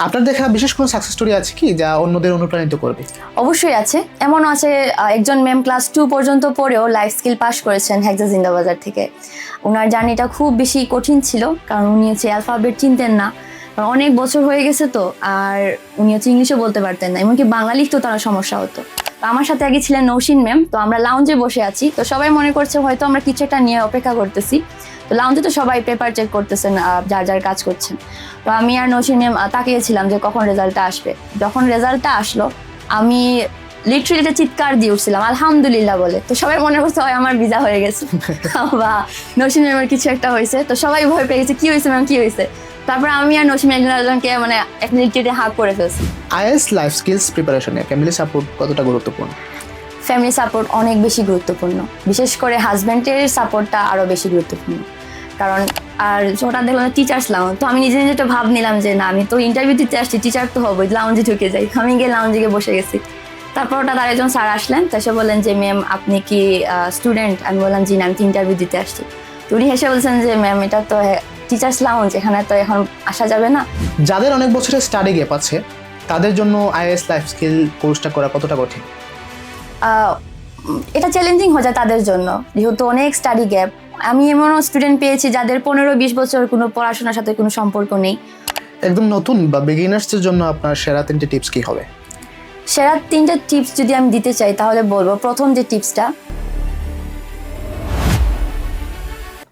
আপনার দেখা বিশেষ কোনো সাকসেস স্টোরি আছে কি যা অন্যদের অনুপ্রাণিত করবে? অবশ্যই আছে, এমনও আছে একজন ম্যাম ক্লাস 2 পর্যন্ত পড়েও লাইফ স্কিল পাস করেছেন হেক্সা জিন্দাবাজার থেকে। ওনার জার্নিটা খুব বেশি কঠিন ছিল, কারণ উনি হচ্ছে অ্যালফাবেট চিনতেন না, কারণ অনেক বছর হয়ে গেছে তো, আর উনি হচ্ছে ইংলিশও বলতে পারতেন না, এমনকি বাংলা লিখতেও তার সমস্যা হতো। তো আমার সাথে আগে ছিলেন নৌশিন ম্যাম, তো আমরা লাউঞ্জে বসে আছি, তো সবাই মনে করছে হয়তো আমরা কিছু একটা নিয়ে অপেক্ষা করতেছি। তো লাউঞ্জে তো সবাই পেপার চেক করতেছেন, যার যার কাজ করছেন। তো আমি আর নৌশিন ম্যাম তাকিয়েছিলাম যে কখন রেজাল্টটা আসবে। যখন রেজাল্টটা আসলো, আমি লিটারেলি একটা চিৎকার দিয়ে উঠছিলাম আলহামদুলিল্লাহ বলে। তো সবাই মনে করছে হয় আমার ভিসা হয়ে গেছে বা নৌশিন ম্যামের কিছু একটা হয়েছে। তো সবাই ভয় পেয়ে গেছে, কি হয়েছে ম্যাম, কি হয়েছে। তারপর আমি আর নৌশিন একজনকে মানে এক মিনিটে হাক করে ফেলছি। আইএলটিএস লাইফ স্কিলস প্রিপারেশনে ফ্যামিলি সাপোর্ট কতটা গুরুত্বপূর্ণ? ফ্যামিলি সাপোর্ট অনেক বেশি গুরুত্বপূর্ণ, বিশেষ করে হাজব্যান্ডের সাপোর্টটা আরও বেশি গুরুত্বপূর্ণ। কারণ আর হঠাৎ দেখলাম টিচার্স লাউঞ্জ, তো আমি নিজে নিজে একটা ভাব নিলাম যে না, আমি তো ইন্টারভিউ দিতে আসছি, টিচার তো হবো, লাউঞ্জে ঢুকে যাই। আমি গিয়ে লাউঞ্জে গিয়ে বসে গেছি। তারপর হঠাৎ আরেকজন স্যার আসলেন, তো সে বললেন যে ম্যাম আপনি কি স্টুডেন্ট? আমি বললাম জি না, আমি তো ইন্টারভিউ দিতে আসছি। তো উনি হেসে বলছেন যে ম্যাম এটা তো টিচার্স লাউঞ্জ, এখানে তো এখন আসা যাবে না। যাদের অনেক বছরের স্টাডি গ্যাপ আছে তাদের জন্য আইএলটিএস লাইফ স্কিল কোর্সটা করা কতটা কঠিন? এটা চ্যালেঞ্জিং হয়ে যায় তাদের জন্য, যেহেতু অনেক স্টাডি গ্যাপ। আমি এমনও স্টুডেন্ট পেয়েছি যাদের 15-20 বছর কোনো পড়াশোনার সাথে কোনো সম্পর্ক নেই। একদম নতুন বা বিগিনার্সদের জন্য আপনার সেরা 3টে টিপস কি হবে? সেরা 3টে টিপস যদি আমি দিতে চাই তাহলে বলবো, প্রথম যে টিপসটা।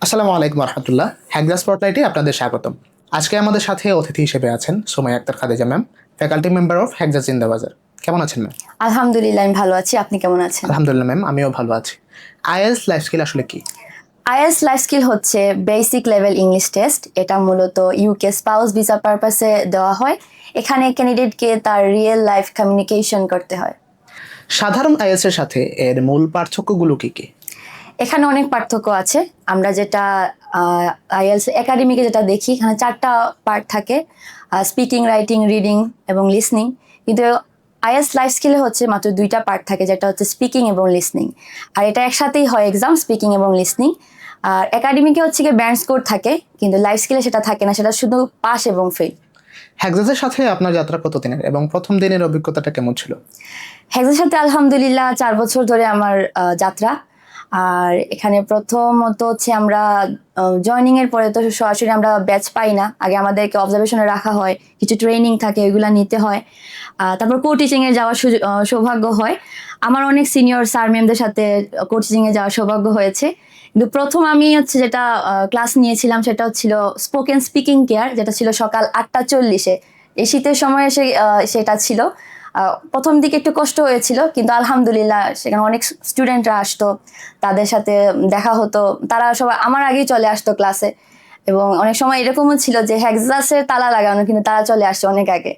আসসালামু আলাইকুম রহমতুল্লাহ, হেক্সা স্পটলাইটে আপনাদের স্বাগতম। আজকে আমাদের সাথে অতিথি হিসেবে আছেন Sumaiya Akter Khadija ma'am, faculty member of Hexa Zindabazar. কেমন আছেন ম্যাম? আলহামদুলিল্লাহ আমি ভালো আছি, আপনি কেমন আছেন? আলহামদুলিল্লাহ ম্যাম, আমিও ভালো আছি। আইএলটিএস লাইফ স্কিল আসলে কি? আইএলটিএস লাইফ স্কিল হচ্ছে বেসিক লেভেল ইংলিশ টেস্ট। এটা মূলত ইউকে স্পাউস ভিসা পারপাসে দেওয়া হয়। এখানে ক্যান্ডিডেটকে তার রিয়েল লাইফ কমিউনিকেশন করতে হয়। সাধারণ আইএলটিএস এর সাথে এর মূল পার্থক্যগুলো কি কি? এখানে অনেক পার্থক্য আছে। আমরা যেটা আইএলটিএস একাডেমিকে যেটা দেখি, এখানে 4টা পার্ট থাকে, স্পিকিং, রাইটিং, রিডিং এবং লিসনিং। কিন্তু আইএলটিএস লাইফ স্কিলে হচ্ছে মাত্র 2টা পার্ট থাকে, যেটা হচ্ছে স্পিকিং এবং লিসনিং। আর এটা একসাথেই হয় এক্সাম, স্পিকিং এবং লিসনিং। আর একাডেমিকে হচ্ছে গিয়ে ব্যান্ড স্কোর থাকে, কিন্তু লাইফ স্কিলে সেটা থাকে না, সেটা শুধু পাস এবং ফেল। হেক্সাসের সাথে আপনার যাত্রা কত দিনের এবং প্রথম দিনের অভিজ্ঞতাটা কেমন ছিল? হেক্সার সাথে আলহামদুলিল্লাহ 4 বছর ধরে আমার যাত্রা। আর এখানে প্রথমত হচ্ছে আমরা জয়নিং এর পরে তো সরাসরি আমরা ব্যাচ পাই না, আগে আমাদেরকে অবজারভেশনে রাখা হয়, কিছু ট্রেনিং থাকে, ওইগুলা নিতে হয়। তারপর কো টিচিং এ যাওয়ার সৌভাগ্য হয়। আমার অনেক সিনিয়র স্যার ম্যামদের সাথে কো টিচিং এ যাওয়ার সৌভাগ্য হয়েছে। কিন্তু প্রথম আমি হচ্ছে যেটা ক্লাস নিয়েছিলাম সেটা হচ্ছিল স্পোকেন স্পিকিং কেয়ার, যেটা ছিল সকাল 8টা 40-এ। এই শীতের সময় সেটা ছিল। প্রথম দিকে একটু কষ্ট হয়েছিল, কিন্তু আলহামদুলিল্লাহ সেখানে অনেক স্টুডেন্টরা আসতো, তাদের সাথে দেখা হতো, তারা সবাই আমার আগেই চলে আসতো ক্লাসে। এবং অনেক সময় এরকমও ছিল যে হেক্সাসের তালা লাগানো, কিন্তু তারা চলে আসছে অনেক আগে।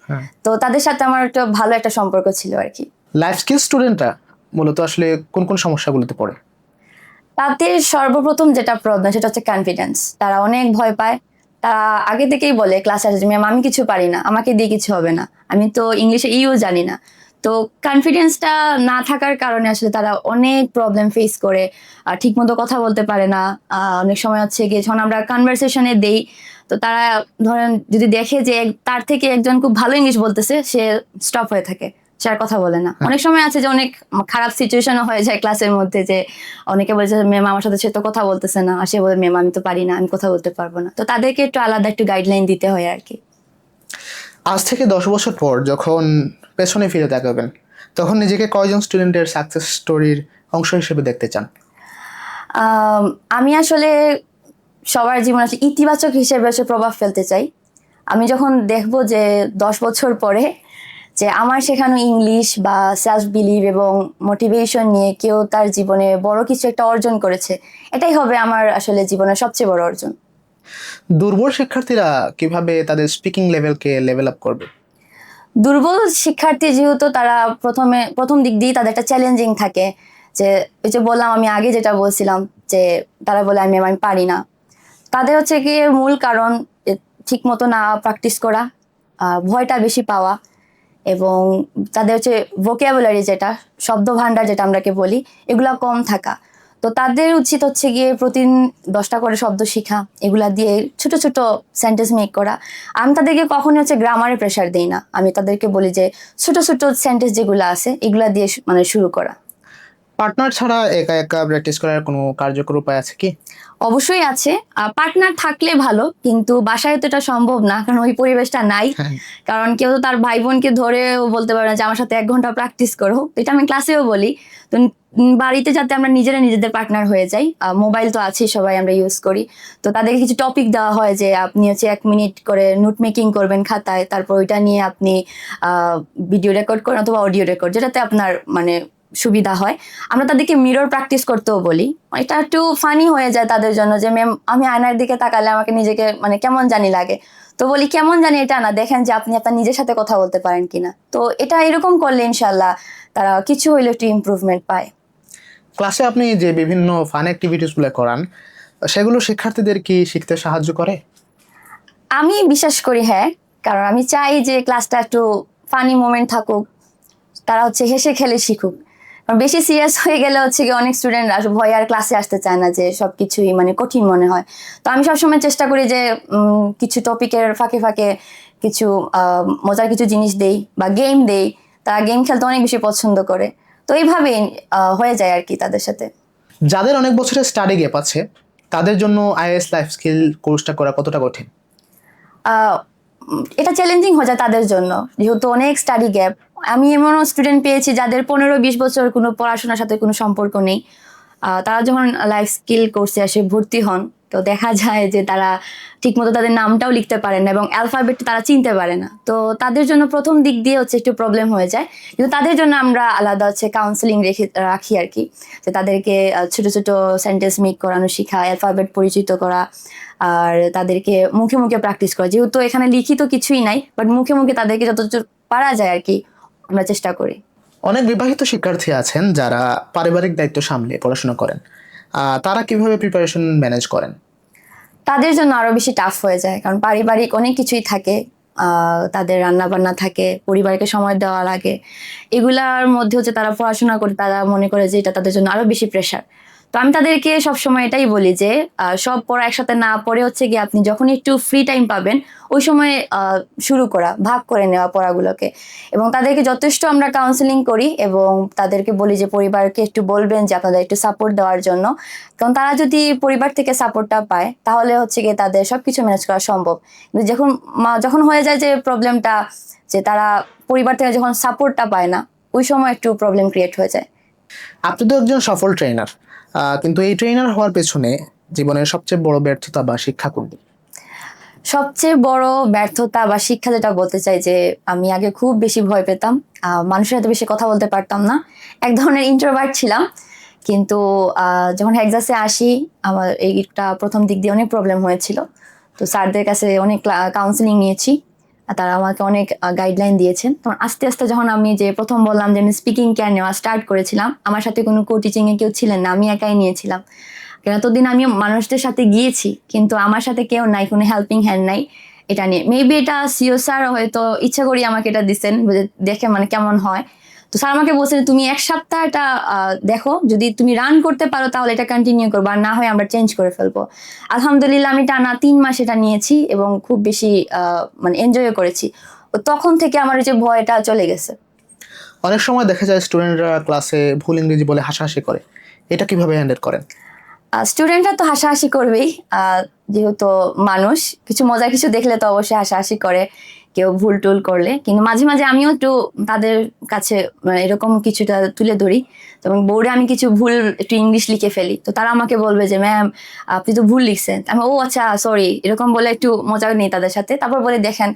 তো তাদের সাথে আমার একটা ভালো একটা সম্পর্ক ছিল আর কি। লাইফ স্কিল স্টুডেন্টরা মূলত আসলে কোন কোন সমস্যাগুলোতে পড়ে? তাদের সর্বপ্রথম যেটা প্রবলেম সেটা হচ্ছে কনফিডেন্স। তারা অনেক ভয় পায়। তারা আগে থেকেই বলে ক্লাসে আসে, ম্যাম আমি কিছু পারি না, আমাকে দিয়ে কিছু হবে না, আমি তো ইংলিশে জানি না। তো কনফিডেন্সটা না থাকার কারণে আসলে তারা অনেক প্রবলেম ফেস করে, ঠিক মতো কথা বলতে পারে না। অনেক সময় হচ্ছে গিয়ে যখন আমরা কনভারসেশনে দেই, তো তারা ধরেন যদি দেখে যে তার থেকে একজন খুব ভালো ইংলিশ বলতেছে, সে স্টপ হয়ে থাকে, সে আর কথা বলে না। অনেক সময় আছে যে অনেক খারাপ সিচুয়েশনও হয়ে যায় ক্লাসের মধ্যে, যে অনেকে বলছে ম্যাম আমার সাথে সে তো কথা বলতেছে না, আর সে বলে ম্যাম আমি তো পারি না, আমি কথা বলতে পারবো না। তো তাদেরকে একটু আলাদা একটু গাইডলাইন দিতে হয় আর কি। আজ থেকে 10 বছর পর যখন পেছনে ফিরে তাকাবেন তখন নিজেকে কয়জন স্টুডেন্টের সাকসেস স্টোরির অংশ হিসেবে দেখতে চান? আমি আসলে সবার জীবনে আসলে ইতিবাচক হিসেবে আসলে প্রভাব ফেলতে চাই। আমি যখন দেখবো যে 10 বছর পরে যে আমার শেখানো ইংলিশ বা সেলফ বিলিভ এবং মোটিভেশন নিয়ে কেউ তার জীবনে বড় কিছু একটা অর্জন করেছে, এটাই হবে আমার আসলে জীবনের সবচেয়ে বড় অর্জন। দুর্বল শিক্ষার্থীরা কিভাবে তাদের স্পিকিং লেভেলকে লেভেল আপ করবে? দুর্বল শিক্ষার্থী যেহেতু তারা প্রথম দিক দিয়ে তাদের একটা চ্যালেঞ্জিং থাকে, যে ওই যে বললাম আমি আগে যেটা বলছিলাম, যে তারা বলে আমি পারি না। তাদের হচ্ছে গিয়ে মূল কারণ ঠিক মতো না প্র্যাকটিস করা, ভয়টা বেশি পাওয়া, এবং তাদের হচ্ছে ভোকাবুলারি যেটা শব্দ ভান্ডার যেটা আমরাকে বলি, এগুলা কম থাকা। তো তাদের উচিত হচ্ছে গিয়ে প্রতিদিন 10টা করে শব্দ শেখা, এগুলা দিয়ে ছোট ছোট সেন্টেন্স মেক করা। আমি তাদেরকে কখনোই হচ্ছে গ্রামারে প্রেশার দিই না, আমি তাদেরকে বলি যে ছোট ছোট সেন্টেন্স যেগুলো আছে এগুলা দিয়ে মানে শুরু করা। পার্টনার ছাড়া একা একা প্র্যাকটিস করার কোনো কার্যকর উপায় আছে কি? অবশ্যই আছে, পার্টনার থাকলে ভালো, কিন্তু বাসায় তো এটা সম্ভব না, কারণ ওই পরিবেশটা নাই। হ্যাঁ। কারণ কেউ তো তার ভাই বোনকে ধরেও বলতে পারে না যে আমার সাথে 1 ঘন্টা প্র্যাকটিস করো, তো এটা আমি ক্লাসেও বলি। তো বাড়িতে যাতে আমরা নিজেরা নিজেদের পার্টনার হয়ে যাই, মোবাইল তো আছেই, সবাই আমরা ইউজ করি। তো তাদেরকে কিছু টপিক দেওয়া হয় যে আপনি হচ্ছে 1 মিনিট করে নোট মেকিং করবেন খাতায়, তারপর ওইটা নিয়ে আপনি ভিডিও রেকর্ড করেন অথবা অডিও রেকর্ড, যেটাতে আপনার মানে সুবিধা হয়। আমরা তাদেরকে মিরর প্র্যাকটিস করতেও বলি, এটা একটু ফানি হয়ে যায় তাদের জন্য যে ম্যাম আমি আয়নার দিকে তাকালে আমাকে নিজেকে মানে কেমন জানি লাগে। তো বলি কেমন জানি এটা না, দেখেন যে আপনি আপনার নিজের সাথে কথা বলতে পারেন কিনা। তো এটা এরকম করলে ইনশাল্লাহ তারা কিছু হইলে একটু ইমপ্রুভমেন্ট পায়। ক্লাসে আপনি যে বিভিন্ন ফান অ্যাক্টিভিটিসগুলো করান, সেগুলো শিক্ষার্থীদের কি শিখতে সাহায্য করে? আমি বিশ্বাস করি হ্যাঁ, কারণ আমি চাই যে ক্লাসটা একটু ফানি মোমেন্ট থাকুক, তারা হচ্ছে হেসে খেলে শিখুক। কারণ বেশি সিরিয়াস হয়ে গেলে হচ্ছে কি অনেক স্টুডেন্টরা ভয় আর ক্লাসে আসতে চায় না, যে সবকিছুই মানে কঠিন মনে হয়। তো আমি সবসময় চেষ্টা করি যে কিছু টপিকের ফাঁকে ফাঁকে কিছু মজার কিছু জিনিস দেই বা গেম দেই, তারা গেম খেলতে অনেক বেশি পছন্দ করে। তো এইভাবেই হয়ে যায় আর কি তাদের সাথে। যাদের অনেক বছরের স্টাডি গ্যাপ আছে, তাদের জন্য আইএএস লাইফ স্কিল কোর্সটা করা কতটা কঠিন? এটা চ্যালেঞ্জিং হয়ে যায় তাদের জন্য, যেহেতু অনেক স্টাডি গ্যাপ। আমি এমনও স্টুডেন্ট পেয়েছি যাদের 15-20 বছর কোনো পড়াশোনার সাথে কোনো সম্পর্ক নেই। তারা যখন লাইফ স্কিল কোর্সে আসে ভর্তি হন, তো দেখা যায় যে তারা ঠিকমতো তাদের নামটাও লিখতে পারে না এবং অ্যালফাবেট তারা চিনতে পারে না। তো তাদের জন্য প্রথম দিক দিয়ে হচ্ছে একটু প্রবলেম হয়ে যায়, কিন্তু তাদের জন্য আমরা আলাদা হচ্ছে কাউন্সেলিং রাখি আর কি, যে তাদেরকে ছোট ছোট সেন্টেন্স মেক করানো শেখা, অ্যালফাবেট পরিচিত করা, আর তাদেরকে মুখে মুখে প্র্যাকটিস করা। যেহেতু এখানে লিখিত কিছুই নাই, বাট মুখে মুখে তাদেরকে যতটুকু পারা যায় আর কি আমরা চেষ্টা করি। অনেক বিবাহিত শিক্ষার্থী আছেন যারা পারিবারিক দায়িত্ব সামলে পড়াশোনা করেন, তারা কিভাবে প্রিপারেশন ম্যানেজ করেন? তাদের জন্য আরো বেশি টাফ হয়ে যায়, কারণ পারিবারিক অনেক কিছুই থাকে, তাদের রান্না বান্না থাকে, পরিবারকে সময় দেওয়া লাগে। এগুলার মধ্যে হচ্ছে তারা পড়াশোনা করে, তারা মনে করে যে এটা তাদের জন্য আরো বেশি প্রেশার। তো আমি তাদেরকে সবসময় এটাই বলি যে সব পড়া একসাথে না পড়ে হচ্ছে কি আপনি যখন একটু ফ্রি টাইম পাবেন ওই সময় শুরু করা, ভাগ করে নেওয়া পড়াগুলোকে। এবং তাদেরকে যথেষ্ট আমরা কাউন্সেলিং করি এবং তাদেরকে বলি যে পরিবারকে একটু বলবেন যে আপনাদের একটু সাপোর্ট দেওয়ার জন্য। কারণ তারা যদি পরিবার থেকে সাপোর্টটা পায় তাহলে হচ্ছে গিয়ে তাদের সবকিছু ম্যানেজ করা সম্ভব। কিন্তু যখন হয়ে যায় যে প্রবলেমটা, যে তারা পরিবার থেকে যখন সাপোর্টটা পায় না, ওই সময় একটু প্রবলেম ক্রিয়েট হয়ে যায়। আপনি তো একজন সফল ট্রেনার, কিন্তু এই ট্রেনার হওয়ার পেছনে জীবনের সবচেয়ে বড় ব্যর্থতা বা শিক্ষা কোনটি? সবচেয়ে বড় ব্যর্থতা বা শিক্ষা যেটা বলতে চাই, যে আমি আগে খুব বেশি ভয় পেতাম, মানুষের সাথে বেশি কথা বলতে পারতাম না, এক ধরনের ইন্ট্রোভার্ট ছিলাম। কিন্তু যখন হেক্সাসে আসি আমার এইটা প্রথম দিক দিয়ে অনেক প্রবলেম হয়েছিল। তো স্যারদের কাছে অনেক কাউন্সিলিং নিয়েছি, আর তারা আমাকে অনেক গাইডলাইন দিয়েছেন। তখন আস্তে আস্তে যখন আমি যে প্রথম বললাম যে আমি স্পিকিং কেয়ার নেওয়া স্টার্ট করেছিলাম, আমার সাথে কোনো কোচিং এ কেউ ছিলেন না, আমি একাই নিয়েছিলাম। কেন এতদিন আমি মানুষদের সাথে গিয়েছি কিন্তু আমার সাথে কেউ নাই, কোনো হেল্পিং হ্যান্ড নাই। এটা নিয়ে মেবি এটা সিও স্যার হয়তো ইচ্ছা করি আমাকে এটা দিচ্ছেন, দেখে মানে কেমন হয়। তো স্যার আমাকে বলছেন তুমি 1 সপ্তাহ এটা দেখো, যদি তুমি রান করতে পারো তাহলে এটা কন্টিনিউ করবো, আর না হয় আমরা চেঞ্জ করে ফেলবো। আলহামদুলিল্লাহ আমি টানা 3 মাস এটা নিয়েছি এবং খুব বেশি মানে এনজয় করেছি। তখন থেকে আমার যে ভয়টা চলে গেছে। অনেক সময় দেখা যায় স্টুডেন্টরা ক্লাসে ভুল ইংরেজি বলে হাসাহাসি করে, এটা কিভাবে হ্যান্ডেল করেন? স্টুডেন্টরা তো হাসাহাসি করবেই, যেহেতু মানুষ, কিছু মজার কিছু দেখলে তো অবশ্যই হাসাহাসি করে কেউ ভুল টুল করলে। কিন্তু মাঝে মাঝে আমিও একটু তাদের কাছে মানে এরকম কিছুটা তুলে ধরি। যেমন বোর্ডে আমি কিছু ভুল একটু ইংলিশ লিখে ফেলি, তো তারা আমাকে বলবে যে ম্যাম আপনি তো ভুল লিখছেন। আমি ও আচ্ছা সরি, এরকম বলে একটু মজা নেই তাদের সাথে। তারপর বলে দেখেন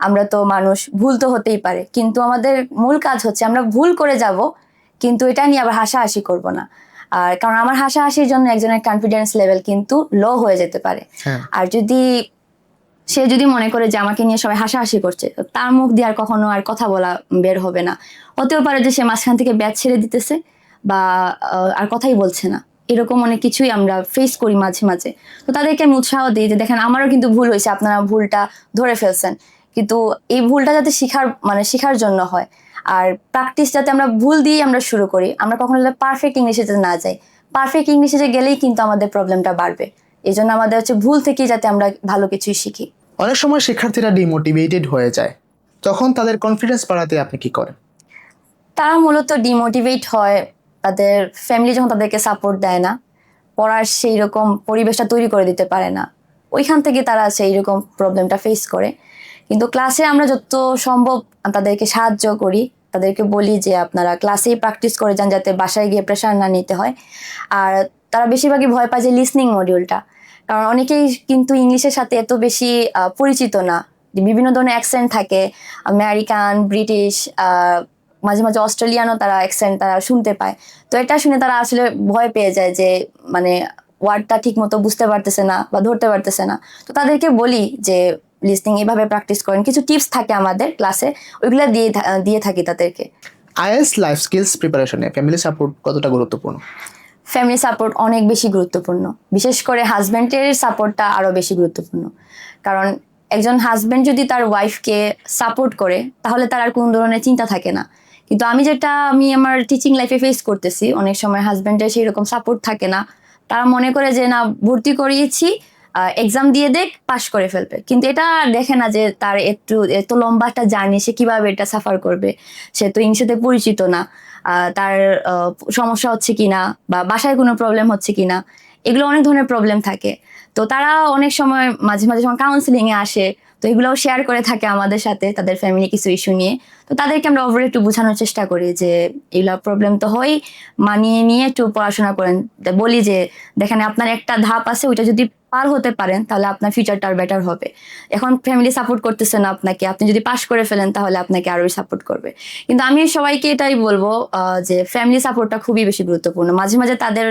আমরা তো মানুষ, ভুল তো হতেই পারে, কিন্তু আমাদের মূল কাজ হচ্ছে আমরা ভুল করে যাব কিন্তু এটা নিয়ে আবার হাসাহাসি করব না। আর কারণ আমার হাসাহাসির জন্য একজনের কনফিডেন্স লেভেল কিন্তু লো হয়ে যেতে পারে। হ্যাঁ। আর সে যদি মনে করে যে আমাকে নিয়ে সবাই হাসাহাসি করছে, তো তার মুখ দিয়ে আর কখনো আর কথা বলা বের হবে না। হতেও পারে যে সে মাঝখান থেকে ব্যাচ ছেড়ে দিতেছে বা আর কথাই বলছে না, এরকম অনেক কিছুই আমরা ফেস করি মাঝে মাঝে। তো তাদেরকে আমি উৎসাহ দিই যে দেখেন আমারও কিন্তু ভুল হয়েছে, আপনারা ভুলটা ধরে ফেলছেন, কিন্তু এই ভুলটা যাতে শেখার জন্য হয়। আর প্র্যাকটিস যাতে আমরা ভুল দিয়ে আমরা শুরু করি, আমরা কখনো পারফেক্ট ইংলিশে যাতে না যাই। পারফেক্ট ইংলিশে যে গেলেই কিন্তু আমাদের প্রবলেমটা বাড়বে। এই জন্য আমাদের হচ্ছে ভুল থেকেই যাতে আমরা ভালো কিছুই শিখি। অনেক সময় শিক্ষার্থীরা ডিমোটিভেটেড হয়ে যায়, তখন তাদের কনফিডেন্স বাড়াতে আপনি কি করেন? তারা মূলত ডিমোটিভেট হয়, তাদের ফ্যামিলি যখন তাদেরকে সাপোর্ট দেয় না, পড়ার সেই রকম পরিবেশটা তৈরি করে দিতে পারে না, ওইখান থেকে তারা সেই রকম প্রবলেমটা ফেস করে। কিন্তু ক্লাসে আমরা যত সম্ভব তাদেরকে সাহায্য করি, তাদেরকে বলি যে আপনারা ক্লাসেই প্র্যাকটিস করে যান যাতে বাসায় গিয়ে প্রেশার না নিতে হয়। আর তারা বেশিরভাগই ভয় পায় যে লিসনিং মডিউলটা, কারণ অনেকেই কিন্তু ইংলিশের সাথে এত বেশি পরিচিত না। বিভিন্ন ধরনের অ্যাকসেন্ট থাকে, আমেরিকান, ব্রিটিশ, মাঝে মাঝে অস্ট্রেলিয়ানও তারা অ্যাকসেন্ট তারা শুনতে পায়। তো এটা শুনে তারা আসলে ভয় পেয়ে যায় যে মানে ওয়ার্ডটা ঠিক মতো বুঝতে পারতেছে না বা ধরতে পারতেছে না। তো তাদেরকে বলি যে লিসনিং এইভাবে প্র্যাকটিস করেন, কিছু টিপস থাকে আমাদের ক্লাসে, ওইগুলো দিয়ে থাকি তাদেরকে। আইএলটিএস লাইফ স্কিলস প্রিপারেশনে ফ্যামিলি সাপোর্ট কতটা গুরুত্বপূর্ণ? ফ্যামিলি সাপোর্ট অনেক বেশি গুরুত্বপূর্ণ, বিশেষ করে হাজব্যান্ডের সাপোর্টটা আরও বেশি গুরুত্বপূর্ণ। কারণ একজন হাজব্যান্ড যদি তার ওয়াইফকে সাপোর্ট করে তাহলে তার আর কোনো ধরনের চিন্তা থাকে না। কিন্তু আমি আমার টিচিং লাইফে ফেস করতেছি, অনেক সময় হাজব্যান্ডের সেই রকম সাপোর্ট থাকে না। তারা মনে করে যে না, ভর্তি করিয়েছি, এক্সাম দিয়ে দেখ, পাশ করে ফেলবে। কিন্তু এটা দেখে না যে তার এত লম্বা একটা জার্নি, সে কিভাবে এটা সাফার করবে। সে তো ইংলিশে পরিচিত না, তার সমস্যা হচ্ছে কিনা বা বাসায় কোনো প্রবলেম হচ্ছে কিনা, এগুলো অনেক ধরনের প্রবলেম থাকে। তো তারা অনেক সময় মাঝে মাঝে যখন কাউন্সিলিংয়ে আসে, তো এগুলোও শেয়ার করে থাকে আমাদের সাথে, তাদের ফ্যামিলি কিছু ইস্যু নিয়ে। তো তাদেরকে আমরা ওভার একটু বোঝানোর চেষ্টা করি যে এগুলো প্রবলেম তো হয়, মানিয়ে নিয়ে একটু পড়াশোনা করেন। বলি যে দেখেন, আপনার একটা ধাপ আছে, ওইটা যদি পার হতে পারেন তাহলে আপনার ফিউচারটা আর বেটার হবে। এখন ফ্যামিলি সাপোর্ট করতেছে না আপনাকে, আপনি যদি পাশ করে ফেলেন তাহলে আপনাকে আরোই সাপোর্ট করবে। কিন্তু আমি সবাইকে এটাই বলবো যে ফ্যামিলি সাপোর্টটা খুবই বেশি গুরুত্বপূর্ণ। মাঝে মাঝে তাদের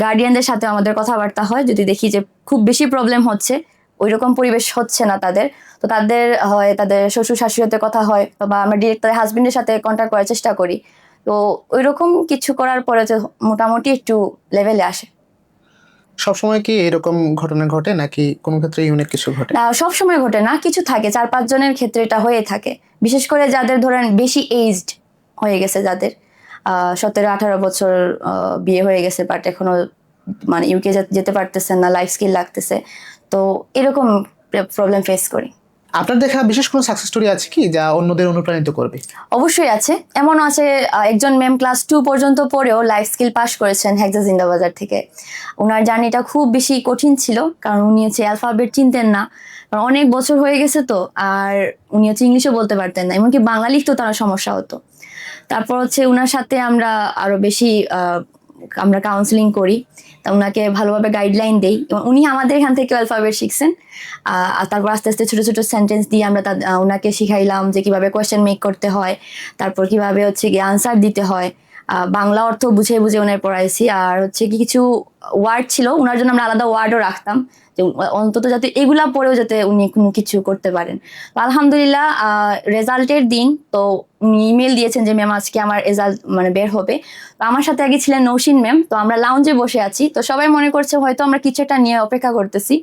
গার্ডিয়ানদের সাথে আমাদের কথাবার্তা হয়, যদি দেখি যে খুব বেশি প্রবলেম হচ্ছে, ওইরকম পরিবেশ হচ্ছে না তাদের, তো তাদের শ্বশুর শাশুড়ির সাথে কথা হয়, বা আমরা ডিরেক্ট তাদের হাজবেন্ডের সাথে কন্ট্যাক্ট করার চেষ্টা করি। তো ওইরকম কিছু করার পরে যে মোটামুটি একটু লেভেলে আসে। সবসময় কি এরকম ঘটনা ঘটে নাকি কোনো ক্ষেত্রে ইউনিক কিছু ঘটে? না, সবসময় ঘটে না, কিছু থাকে, 4-5 জনের ক্ষেত্রে এটা হয়ে থাকে। বিশেষ করে যাদের ধরেন বেশি এইজড হয়ে গেছে, যাদের 17-18 বছর বিয়ে হয়ে গেছে, বাট এখনো মানে ইউকে যেতে পারতেছেন না, লাইফ স্কিল লাগতেছে, তো এরকম প্রবলেম ফেস করি। আপনার দেখা বিশেষ কোনো সাকসেস স্টোরি আছে কি যা অন্যদের অনুপ্রাণিত করবে? অবশ্যই আছে, এমনও আছে একজন ম্যাম ক্লাস 2 পর্যন্ত পড়েও লাইফ স্কিল পাস করেছেন হেক্সা জিন্দাবাজার থেকে। ওনার জার্নিটা খুব বেশি কঠিন ছিল, কারণ উনি হচ্ছে অ্যালফাবেট চিনতেন না, কারণ অনেক বছর হয়ে গেছে তো, আর উনি হচ্ছে ইংলিশও বলতে পারতেন না, এমনকি বাংলা লিখতেও তার সমস্যা হতো। তারপর হচ্ছে ওনার সাথে আমরা আরো বেশি আমরা কাউন্সিলিং করি, তা ওনাকে ভালোভাবে গাইডলাইন দেই, এবং উনি আমাদের এখান থেকে অ্যালফাবেট শিখছেন। আর তারপর আস্তে আস্তে ছোট ছোট সেন্টেন্স দিয়ে আমরা ওনাকে শিখাইলাম যে কিভাবে কোয়েশ্চেন মেক করতে হয়, তারপর কিভাবে হচ্ছে গিয়ে আনসার দিতে হয়, বাংলা অর্থ বুঝে বুঝে ওনার পড়াইছি। আর হচ্ছে কি কিছু ওয়ার্ড ছিল ওনার জন্য আমরা আলাদা ওয়ার্ডও রাখতাম, যে অন্তত যাতে এগুলা পড়েও যাতে উনি কোনো কিছু করতে পারেন। তো আলহামদুলিল্লাহ রেজাল্টের দিন তো উনি ইমেল দিয়েছেন যে ম্যাম আজকে আমার রেজাল্ট মানে বের হবে। তো আমার সাথে আগে ছিলেন নৌশিন ম্যাম, তো আমরা লাউঞ্জে বসে আছি, তো সবাই মনে করছে হয়তো আমরা কিছু একটা নিয়ে অপেক্ষা করতেছি।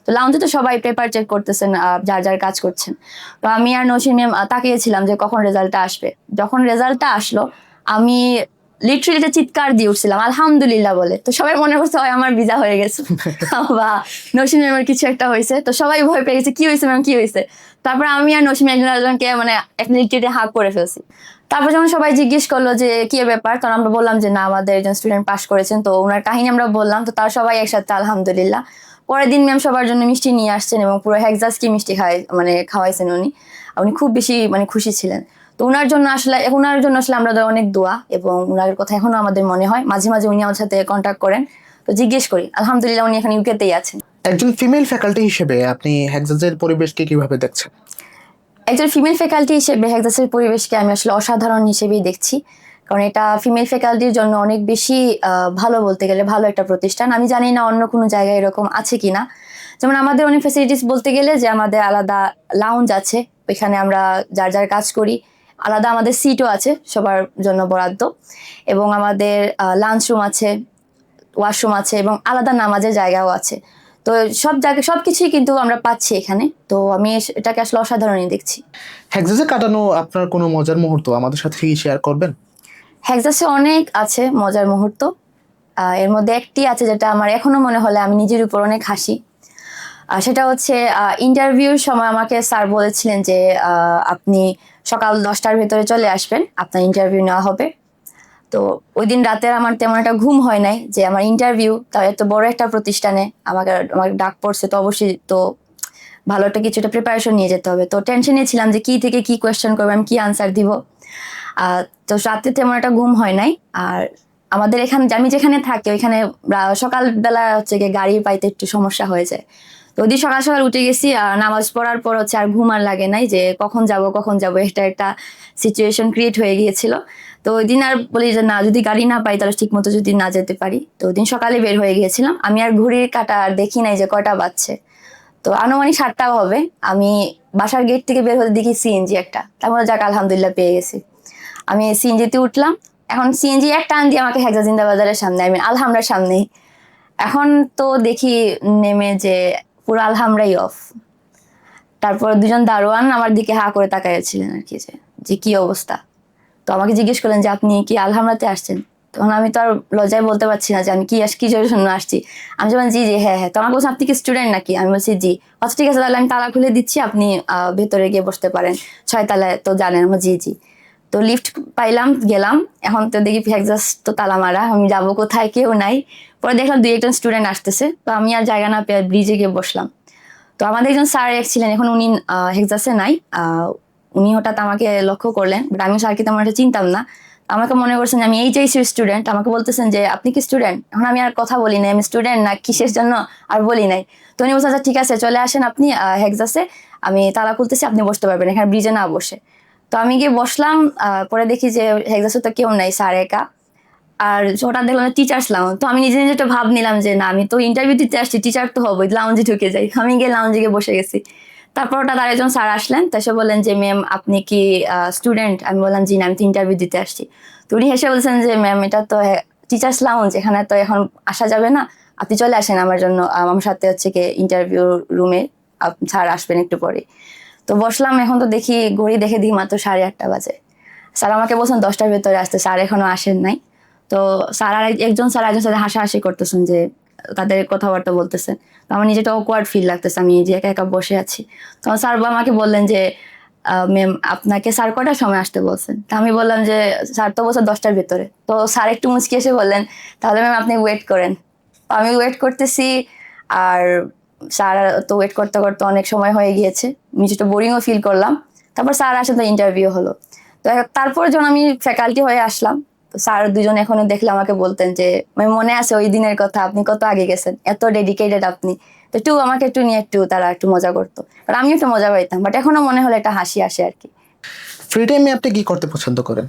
তো লাউঞ্জে তো সবাই পেপার চেক করতেছেন, যার যার কাজ করছেন। তো আমি আর নৌশিন ম্যাম তাকিয়েছিলাম যে কখন রেজাল্টটা আসবে। যখন রেজাল্টটা আসলো, আমি লিটারেলি এটা চিৎকার দিয়ে উঠছিলাম আলহামদুলিল্লাহ বলে। তো সবাই মনে করছে হয় আমার ভিসা হয়ে গেছে বা নসিম ম্যামের কিছু একটা হয়েছে, তো সবাই ভয় পেয়ে গেছে, কি হয়েছে ম্যাম, কি হয়েছে। তারপর আমি আর নসিম একজনকে মানে লিটারেলি হাগ করে ফেলছি। তারপর যখন সবাই জিজ্ঞেস করলো যে কি ব্যাপার, কারণ আমরা বললাম যে না, আমাদের একজন স্টুডেন্ট পাস করেছেন, তো ওনার কাহিনী আমরা বললাম, তো তার সবাই একসাথে আলহামদুলিল্লাহ। পরের দিন ম্যাম সবার জন্য মিষ্টি নিয়ে আসছেন এবং পুরো হেক্সাসকে মিষ্টি খাওয়াইছেন উনি খুব বেশি মানে খুশি ছিলেন। তো ওনার জন্য আসলে আমাদের অনেক দোয়া, এবং ওনার কথা এখনো আমাদের মনে হয়। মাঝে মাঝে উনি আমার সাথে কন্ট্যাক্ট করেন, তো জিজ্ঞেস করি, আলহামদুলিল্লাহ উনি এখন ইউকেতেই আছেন। একজন ফিমেল ফ্যাকাল্টি হিসেবে আপনি হেক্সাসের পরিবেশকে কিভাবে দেখছেন? একজন ফিমেল ফ্যাকাল্টি হিসেবে হেক্সাসের পরিবেশকে আমি আসলে অসাধারণ হিসেবেই দেখছি, কারণ এটা ফিমেল ফ্যাকাল্টির জন্য অনেক বেশি ভালো, বলতে গেলে ভালো একটা প্রতিষ্ঠান। আমি জানি না অন্য কোনো জায়গায় এরকম আছে কিনা। যেমন আমাদের অনেক ফ্যাসিলিটিস বলতে গেলে যে আমাদের আলাদা লাউঞ্জ আছে, ওইখানে আমরা যার যার কাজ করি, আলাদা আমাদের সিটও আছে সবার জন্য বরাদ্দ, এবং আমাদের লাঞ্চ রুম আছে, ওয়াশরুম আছে, এবং আলাদা নামাজের জায়গাও আছে। তো সব জায়গায় সবকিছুই কিন্তু আমরা পাচ্ছি এখানে, তো আমি এটাকে আসলে অসাধারণই দেখছি। হেক্সাসে কাটানো আপনার কোনো মজার মুহূর্ত আমাদের সাথে কি শেয়ার করবেন? হেক্সাসে অনেক আছে মজার মুহূর্ত। এর মধ্যে একটি আছে যেটা আমার এখনো মনে হলে আমি নিজের উপর অনেক হাসি। সেটা হচ্ছে ইন্টারভিউর সময় আমাকে স্যার বলেছিলেন যে আপনি সকাল 10টার ভেতরে চলে আসবেন, আপনার ইন্টারভিউ নেওয়া হবে। তো ওই দিন রাতের আমার তেমন একটা ঘুম হয় নাই, যে আমার ইন্টারভিউ, তাও এত বড় একটা প্রতিষ্ঠানে আমাকে ডাক পড়ছে, তো অবশ্যই তো ভালো একটা কিছুটা প্রিপারেশন নিয়ে যেতে হবে। তো টেনশনে ছিলাম যে কি থেকে কি কোয়েশ্চেন করবো, আমি কি আনসার দিব। তো রাতে তেমন একটা ঘুম হয় নাই। আর আমাদের এখানে আমি যেখানে থাকি ওইখানে সকালবেলা হচ্ছে গিয়ে গাড়ি পাইতে একটু সমস্যা হয়ে যায়। তো ওই দিন সকাল সকাল উঠে গেছি, আর নামাজ পড়ার পর হচ্ছে আর ঘুম আর লাগে নাই, যে কখন যাব এটা একটা সিচুয়েশন ক্রিয়েট হয়ে গিয়েছিল। তো ওই দিন আর বলি যে না, যদি গাড়ি না পাই তাহলে ঠিক মতো যদি না যেতে পারি। তো ওই দিন সকালে বের হয়ে গিয়েছিলাম, আমি আর ঘড়ির কাঁটা আর দেখি নাই যে কয়টা বাজছে। তো আনুমানিক 7টা হবে, আমি বাসার গেট থেকে বের হতে দেখি সিএনজি একটা, তারপরে যাক আলহামদুলিল্লাহ পেয়ে গেছি। আমি সিএনজিতে উঠলাম, এখন সিএনজি একটা টান দিয়ে আমাকে হেক্সা জিন্দা বাজারের সামনে, আমি আলহামরার সামনেই। এখন তো দেখি নেমে যে পুরো আলহামরাই অফ। তারপর দুজন দারোয়ান আমার দিকে হা করে তাকাইছিলেন আর কি, যে কি অবস্থা। তো আমাকে জিজ্ঞেস করলেন যে আপনি কি আলহামরাতে আসছেন। তখন আমি তো আর লজ্জায় বলতে পারছি না যে আমি কি জন্য আসছি। আমি যখন জি জি হ্যাঁ হ্যাঁ, তো আমাকে বলছেন আপনি কি স্টুডেন্ট নাকি, আমি বলছি জি। আচ্ছা ঠিক আছে, তাহলে আমি তালা খুলে দিচ্ছি, আপনি ভেতরে গিয়ে বসতে পারেন, 6 তলায় তো জানেন। আমার জি জি। তো লিফট পাইলাম, গেলাম। এখন তো দেখি হেক্সাস তো তালা মারা, আমি যাবো কোথায়, কেউ নাই। পরে দেখলাম 2-1 স্টুডেন্ট আসতেছে, তো আমি আর জায়গা না পেয়ে ব্রিজে গিয়ে বসলাম। তো আমাদের একজন স্যার ছিলেন, এখন উনি হেক্সাসে নাই। উনি হঠাৎ আমাকে লক্ষ্য করলেন, বাট আমি স্যারকে তেমন একটা চিনতাম না। আমাকে মনে করছেন যে আমি এইচএসসির স্টুডেন্ট, আমাকে বলতেছেন যে আপনি কি স্টুডেন্ট। এখন আমি আর কথা বলি নাই, আমি স্টুডেন্ট না কিসের জন্য আর বলি নাই। তো উনি বলছেন আচ্ছা ঠিক আছে, চলে আসেন আপনি হেক্সাসে, আমি তালা খুলতেছি, আপনি বসতে পারবেন এখানে ব্রিজে না বসে। তো আমি গিয়ে বসলাম। পরে দেখি যে হেক্সাসে তো কেউ নাই, স্যার একা। আর হঠাৎ দেখলাম টিচার্স লাউঞ্জ, তো আমি নিজে নিজে একটা ভাব নিলাম যে না, আমি তো ইন্টারভিউ দিতে আসছি, টিচার তো হবো, লাউঞ্জে ঢুকে যাই। আমি গিয়ে লাউঞ্জে গিয়ে বসে গেছি। তারপর হঠাৎ আরেকজন স্যার আসলেন, তো এসে বললেন যে ম্যাম আপনি কি স্টুডেন্ট। আমি বললাম জি না, আমি তো ইন্টারভিউ দিতে আসছি। তো উনি হেসে বলছেন যে ম্যাম এটা তো টিচার্স লাউঞ্জ, এখানে তো এখন আসা যাবে না, আপনি চলে আসেন আমার জন্য, আমার সাথে হচ্ছে কি ইন্টারভিউ রুমে, স্যার আসবেন একটু পরে। তো বসলাম, এখন তো দেখি ঘড়ি দেখে দিই মাত্র 8:30 বাজে। স্যার আমাকে বলছেন 10টার ভেতরে আসতে, স্যার এখনো আসেন নাই। তো স্যার আর একজন সাথে হাসাহাসি করতেছেন, যে তাদের কথাবার্তা বলতেছেন। তো আমার নিজেটা অকওয়ার্ড ফিল লাগতেছে, আমি যে একা একা বসে আছি। তখন স্যার আমাকে বললেন যে ম্যাম আপনাকে স্যার কটার সময় আসতে বলছেন। তা আমি বললাম যে স্যার তো বলছে 10টার ভেতরে। তো স্যার একটু মুচকি এসে বললেন তাহলে ম্যাম আপনি ওয়েট করেন। তো আমি ওয়েট করতেছি, আর স্যার তো ওয়েট করতে করতে অনেক সময় হয়ে গিয়েছে, নিজেটা বোরিংও ফিল করলাম। তারপর স্যার আসেন, তো ইন্টারভিউ হলো। তো তারপর যখন আমি ফ্যাকাল্টি হয়ে আসলাম, স্যার দুজন এখনো দেখলে আমাকে বলতেন যে মনে আছে ওই দিনের কথা, আপনি কত আগে গেছেন, এত ডেডিকেটেড আপনি। তো আমাকে একটু নিয়ে তারা একটু মজা করতো, আর আমি একটু মজা পাইতাম, বাট এখনো মনে হলে একটা হাসি আসে আর কি। ফ্রি টাইমে আপনি কি করতে পছন্দ করেন?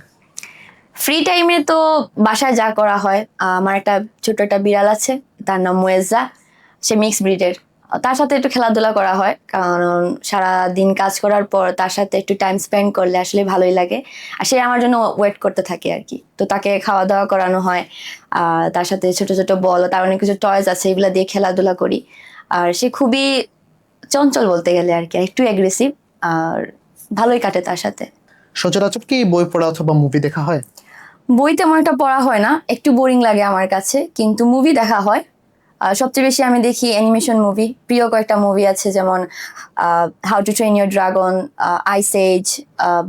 ফ্রি টাইমে তো বাসায় যা করা হয়, আমার একটা ছোট একটা বিড়াল আছে, তার নাম মুয়েজ্জা, সে মিক্স ব্রিডের। তার সাথে একটু খেলাধুলা করা হয়, কারণ সারা দিন কাজ করার পর তার সাথে একটু টাইম স্পেন্ড করলে আসলে ভালোই লাগে। আর সে আমার জন্য ওয়েট করতে থাকে আর কি। তো তাকে খাওয়া দাওয়া করানো হয়, তার সাথে ছোট ছোট বল, তার অনেক কিছু টয়েস আছে, এগুলো দিয়ে খেলাধুলা করি। আর সে খুবই চঞ্চল বলতে গেলে আর কি, একটু অ্যাগ্রেসিভ, আর ভালোই কাটে তার সাথে। সচরাচর কি বই পড়া অথবা মুভি দেখা হয়? বই তেমন একটা পড়া হয় না, একটু বোরিং লাগে আমার কাছে, কিন্তু মুভি দেখা হয়। সবচেয়ে বেশি আমি দেখি অ্যানিমেশন মুভি। প্রিয় কয়েকটা মুভি আছে, যেমন How to Train Your Dragon, Ice Age,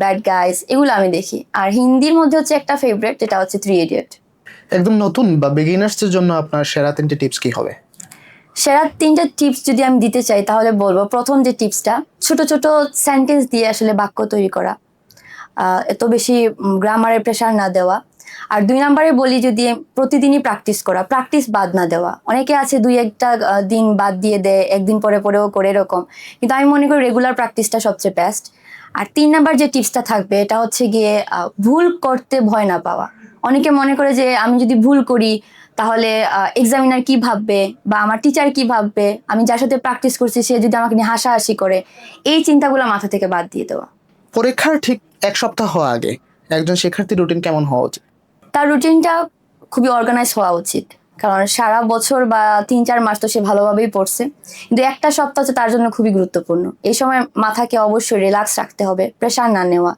Bad Guys, এগুলো আমি দেখি। আর হিন্দির মধ্যে হচ্ছে একটা ফেভারিট, যেটা হচ্ছে 3 ইডিয়ট। একদম নতুন বা বিগিনার্সদের জন্য আপনার সেরা 3টি টিপস কি হবে? সেরা 3টা টিপস যদি আমি দিতে চাই তাহলে বলবো, প্রথম যে টিপসটা, ছোট ছোট সেন্টেন্স দিয়ে আসলে বাক্য তৈরি করা, এত বেশি গ্রামারের প্রেশার না দেওয়া। আর 2 নম্বরে বলি, যদি প্রতিদিনই প্র্যাকটিস করা, প্র্যাকটিস বাদ না দেওয়া। অনেকে আছে 2-1টা দিন বাদ দিয়ে দেয়, একদিন পরে পরেও করে এরকম, কিন্তু আমি মনে করি রেগুলার প্র্যাকটিসটা সবচেয়ে বেস্ট। আর 3 নম্বর যে টিপসটা থাকবে, এটা হচ্ছে গিয়ে ভুল করতে ভয় না পাওয়া। অনেকে মনে করে যে আমি যদি ভুল করি তাহলে এক্সামিনার কি ভাববে, বা আমার টিচার কি ভাববে, আমি যার সাথে প্র্যাকটিস করছি সে যদি আমাকে নিয়ে হাসাহাসি করে, এই চিন্তাগুলো মাথা থেকে বাদ দিয়ে দেওয়া। পরীক্ষার ঠিক 1 সপ্তাহ আগে একজন শিক্ষার্থীর রুটিন কেমন হওয়া উচিত? তার রুটিনটা খুবই অর্গানাইজ হওয়া উচিত। কারণ সারা বছর বা 3-4 মাস তো সে ভালোভাবেই পড়ছে, কিন্তু একটা সপ্তাহ হচ্ছে তার জন্য খুবই গুরুত্বপূর্ণ। এই সময় মাথাকে অবশ্যই রিল্যাক্স রাখতে হবে, প্রেশার না নেওয়া,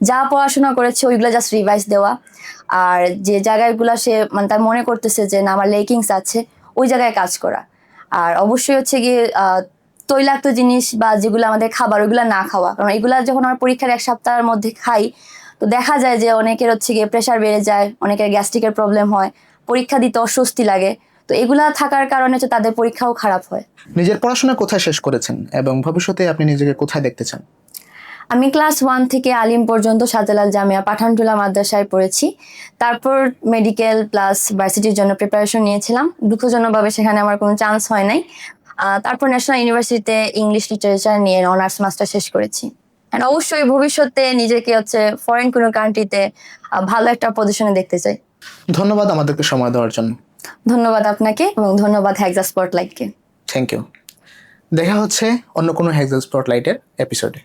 যা পড়াশোনা করেছে ওইগুলো জাস্ট রিভাইজ দেওয়া, আর যে জায়গাগুলো সে মানে তার মনে করতেছে যে না আমার লেকিংস আছে ওই জায়গায় কাজ করা। আর অবশ্যই হচ্ছে গিয়ে তৈলাক্ত জিনিস বা যেগুলো আমাদের খাবার ওইগুলো না খাওয়া, কারণ এগুলা যখন আমরা পরীক্ষার 1 সপ্তাহের মধ্যে খাই তো দেখা যায় যে অনেকের হচ্ছে গিয়ে প্রেশার বেড়ে যায়, অনেকের গ্যাস্ট্রিকের প্রবলেম হয়, পরীক্ষা দিতে অস্বস্তি লাগে। তো এগুলা থাকার কারণে হচ্ছে তাদের পরীক্ষাও খারাপ হয়। নিজের পড়াশোনা কোথায় শেষ করেছেন এবং ভবিষ্যতে আপনি নিজেকে কোথায় দেখতে চান? আমি ক্লাস 1 থেকে আলিম পর্যন্ত শাহজালাল জামিয়া পাঠানটুলা মাদ্রাসায় পড়েছি। তারপর মেডিকেল প্লাস ভার্সিটির জন্য প্রিপারেশন নিয়েছিলাম, দুঃখজনকভাবে সেখানে আমার কোনো চান্স হয় নাই। তারপর ন্যাশনাল ইউনিভার্সিটিতে ইংলিশ লিটারেচার নিয়ে অনার্স মাস্টার শেষ করেছি। অ্যান্ড অবশ্যই ভবিষ্যতে নিজেকে হচ্ছে ফরেন কোনো কান্ট্রিতে ভালো একটা পজিশনে দেখতে চাই। ধন্যবাদ আমাদেরকে সময় দেওয়ার জন্য। ধন্যবাদ আপনাকে এবং ধন্যবাদ হেক্সা স্পটলাইটকে। Thank you. দেখা হচ্ছে অন্য কোনো হেক্সা স্পটলাইটের এপিসোডে।